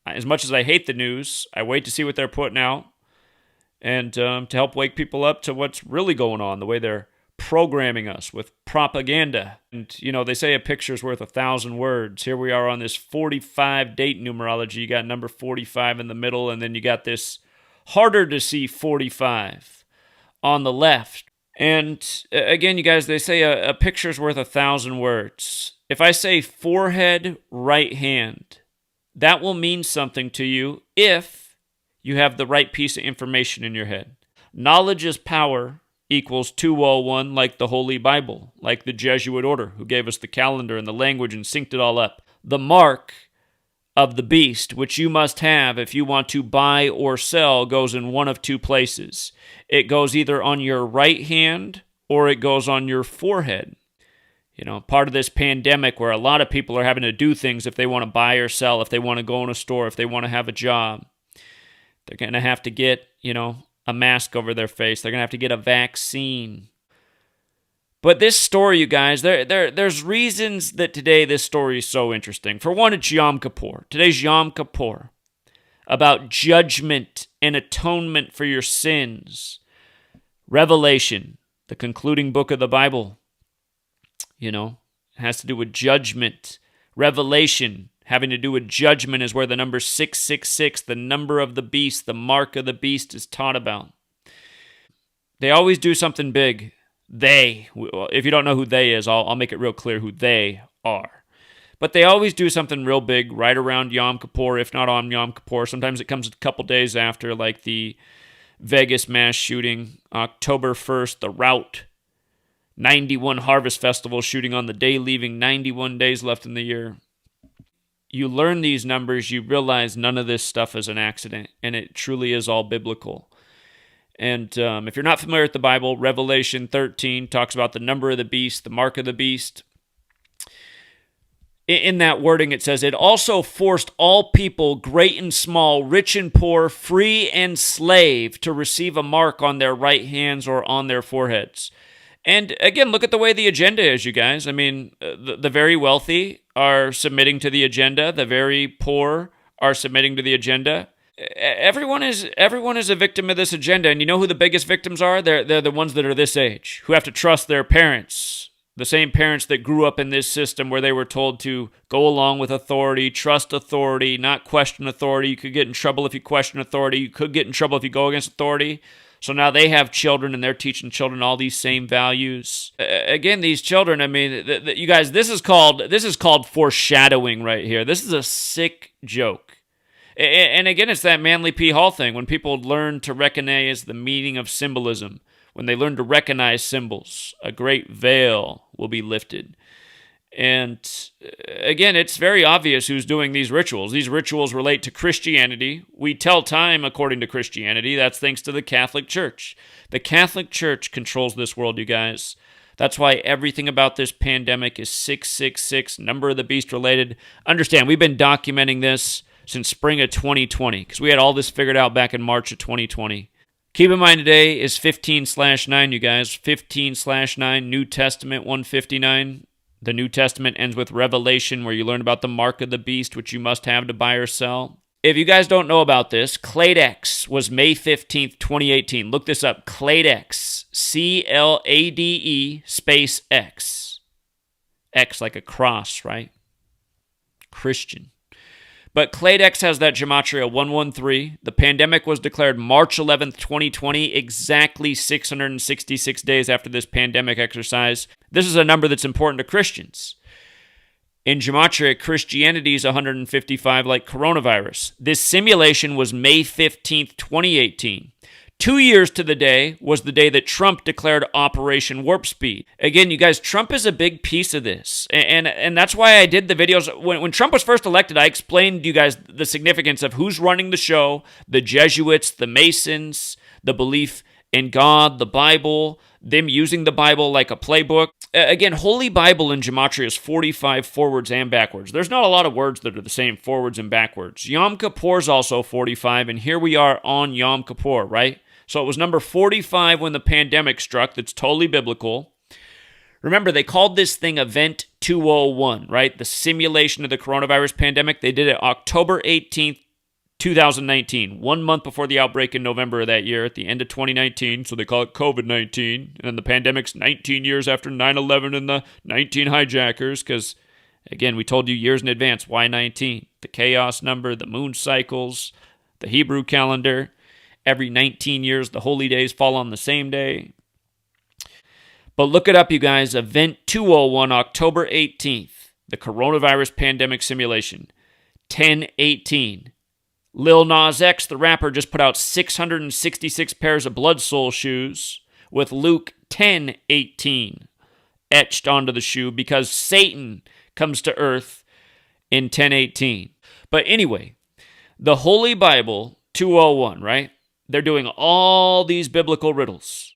As much as I hate the news, I wait to see what they're putting out and to help wake people up to what's really going on, the way they're programming us with propaganda. And, they say a picture's worth 1,000 words. Here we are on this 45 date numerology. You got number 45 in the middle, and then you got this harder to see 45 on the left. And again, you guys, they say a picture's worth 1,000 words. If I say forehead, right hand, that will mean something to you if you have the right piece of information in your head. Knowledge is power equals 201, like the Holy Bible, like the Jesuit order who gave us the calendar and the language and synced it all up. The mark of the beast, which you must have if you want to buy or sell, goes in one of two places. It goes either on your right hand or it goes on your forehead. Part of this pandemic where a lot of people are having to do things if they want to buy or sell, if they want to go in a store, if they want to have a job. They're going to have to get, a mask over their face. They're going to have to get a vaccine. But this story, you guys, there's reasons that today this story is so interesting. For one, it's Yom Kippur. Today's Yom Kippur, about judgment and atonement for your sins. Revelation, the concluding book of the Bible, has to do with judgment. Revelation, having to do with judgment, is where the number 666, the number of the beast, the mark of the beast, is taught about. They always do something big. If you don't know who they is, I'll make it real clear who they are. But they always do something real big right around Yom Kippur, if not on Yom Kippur. Sometimes it comes a couple days after, like the Vegas mass shooting, October 1st, the Route 91 Harvest Festival shooting on the day leaving, 91 days left in the year. You learn these numbers, you realize none of this stuff is an accident, and it truly is all biblical. And if you're not familiar with the Bible, Revelation 13 talks about the number of the beast, the mark of the beast. In that wording, it says, it also forced all people, great and small, rich and poor, free and slave, to receive a mark on their right hands or on their foreheads. And again, look at the way the agenda is, you guys. I mean, the very wealthy are submitting to the agenda. The very poor are submitting to the agenda. Everyone is a victim of this agenda. And you know who the biggest victims are? They're the ones that are this age, who have to trust their parents. The same parents that grew up in this system where they were told to go along with authority, trust authority, not question authority. You could get in trouble if you question authority. You could get in trouble if you go against authority. So now they have children, and they're teaching children all these same values. Again, these children, I mean, you guys, this is called foreshadowing right here. This is a sick joke. And again, it's that Manly P. Hall thing, when people learn to recognize the meaning of symbolism, when they learn to recognize symbols, a great veil will be lifted. And again, it's very obvious who's doing these rituals. These rituals relate to Christianity. We tell time according to Christianity. That's thanks to the Catholic Church. The Catholic Church controls this world, you guys. That's why everything about this pandemic is 666, number of the beast related. Understand, we've been documenting this since spring of 2020, because we had all this figured out back in March of 2020. Keep in mind today is 15/9, you guys. 15/9, New Testament 159. The New Testament ends with Revelation, where you learn about the mark of the beast, which you must have to buy or sell. If you guys don't know about this, Cladex was May 15th, 2018. Look this up. Cladex. CLADE space X. X like a cross, right? Christian. But Cladex has that gematria 113. The pandemic was declared March 11th, 2020, exactly 666 days after this pandemic exercise. This is a number that's important to Christians. In gematria, Christianity is 155 like coronavirus. This simulation was May 15th, 2018. 2 years to the day was the day that Trump declared Operation Warp Speed. Again, you guys, Trump is a big piece of this. And that's why I did the videos. When Trump was first elected, I explained to you guys the significance of who's running the show, the Jesuits, the Masons, the belief in God, the Bible, them using the Bible like a playbook. Again, Holy Bible in gematria is 45 forwards and backwards. There's not a lot of words that are the same forwards and backwards. Yom Kippur is also 45, and here we are on Yom Kippur, right? So it was number 45 when the pandemic struck. That's totally biblical. Remember, they called this thing Event 201, right? The simulation of the coronavirus pandemic. They did it October 18th, 2019, 1 month before the outbreak in November of that year, at the end of 2019. So they call it COVID-19. And then the pandemic's 19 years after 9/11 and the 19 hijackers, because, again, we told you years in advance, why 19? The chaos number, the moon cycles, the Hebrew calendar. Every 19 years, the holy days fall on the same day. But look it up, you guys. Event 201, October 18th. The coronavirus pandemic simulation. 1018. Lil Nas X, the rapper, just put out 666 pairs of Blood Soul shoes with Luke 10:18 etched onto the shoe because Satan comes to earth in 10:18. But anyway, the Holy Bible 201, right? They're doing all these biblical riddles.